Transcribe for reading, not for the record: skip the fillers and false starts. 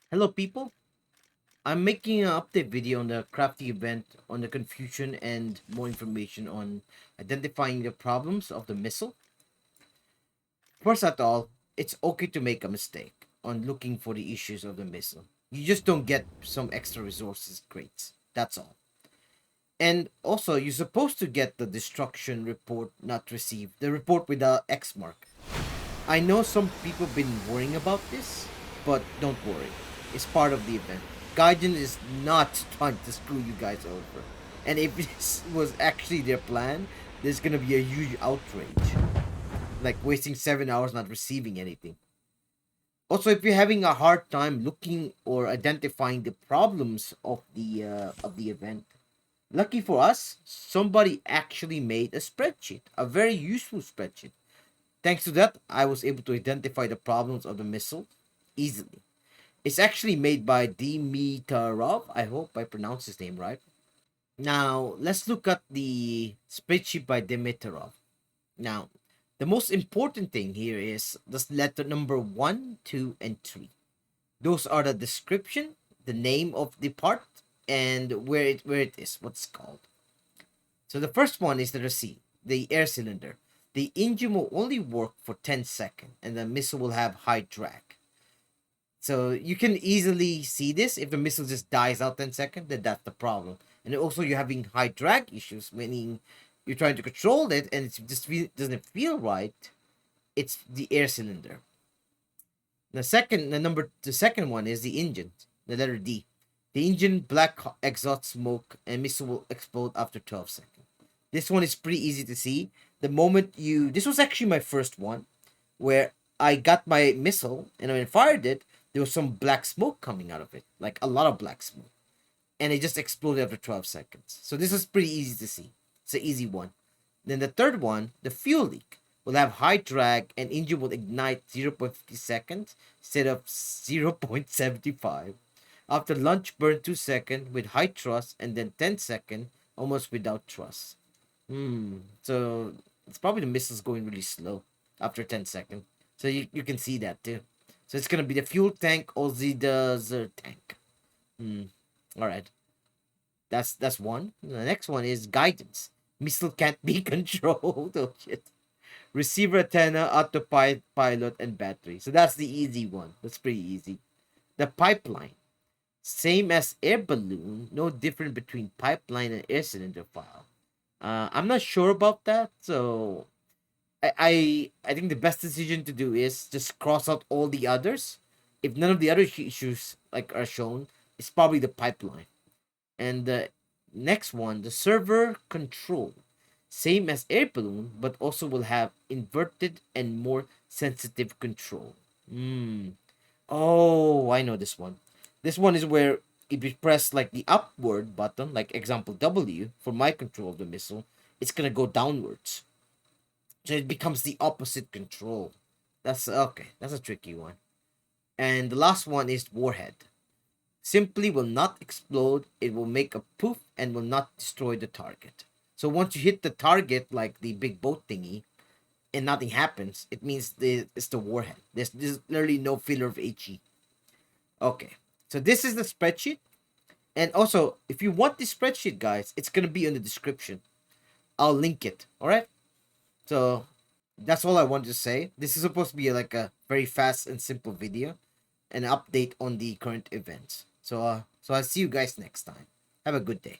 Hello, people. I'm making an update video on the crafty event, on the confusion, and more information on identifying the problems of the missile. First at all, it's okay to make a mistake on looking for the issues of the missile. You just don't get some extra resources crates. That's all. And also, you're supposed to get the destruction report not received, the report with the X mark. I know some people been worrying about this, but don't worry. It's part of the event. Gaijin is not trying to screw you guys over. And if this was actually their plan, there's gonna be a huge outrage. Like wasting 7 hours not receiving anything. Also, if you're having a hard time looking or identifying the problems of the event, lucky for us, somebody actually made a spreadsheet, a very useful spreadsheet. Thanks to that, I was able to identify the problems of the missile easily. It's actually made by Dimitarov. I hope I pronounced his name right. Now, let's look at the spreadsheet by Dimitarov. Now, the most important thing here is the letter number 1, 2, and 3. Those are the description, the name of the part, and where it is, what's called. So the first one is the receipt, the air cylinder. The engine will only work for 10 seconds, and the missile will have high drag. So you can easily see this. If the missile just dies out 10 seconds, then that's the problem. And also you're having high drag issues, meaning you're trying to control it and it just doesn't feel right. It's the air cylinder. The second one is the engine, the letter D. The engine black exhaust smoke and missile will explode after 12 seconds. This one is pretty easy to see. The moment this was actually my first one, where I got my missile and I fired it, there was some black smoke coming out of it, like a lot of black smoke, and it just exploded after 12 seconds. So this is pretty easy to see. It's an easy one. Then the third one, the fuel leak, will have high drag and engine will ignite 0.50 seconds instead of 0.75. After launch, burn 2 seconds with high thrust and then 10 seconds almost without thrust. So it's probably the missile's going really slow after 10 seconds. So you can see that too. So it's gonna be the fuel tank or the tank. All right. That's one. The next one is guidance. Missile can't be controlled. Oh shit. Receiver antenna, autopilot, and battery. So that's the easy one. That's pretty easy. The pipeline. Same as air balloon. No different between pipeline and air cylinder file. I'm not sure about that. So I think the best decision to do is just cross out all the others. If none of the other issues like are shown, it's probably the pipeline. And the next one, the server control, same as air balloon, but also will have inverted and more sensitive control. Oh, I know this one. This one is where if you press like the upward button, like example W for my control of the missile, it's gonna go downwards. So it becomes the opposite control. That's okay. That's a tricky one. And the last one is warhead. Simply will not explode. It will make a poof and will not destroy the target. So once you hit the target, like the big boat thingy, and nothing happens, it means it's the warhead. There's literally no filler of HE. Okay. So this is the spreadsheet. And also, if you want this spreadsheet, guys, it's gonna be in the description. I'll link it. All right. So that's all I wanted to say. This is supposed to be like a very fast and simple video, an update on the current events. So I'll see you guys next time. Have a good day.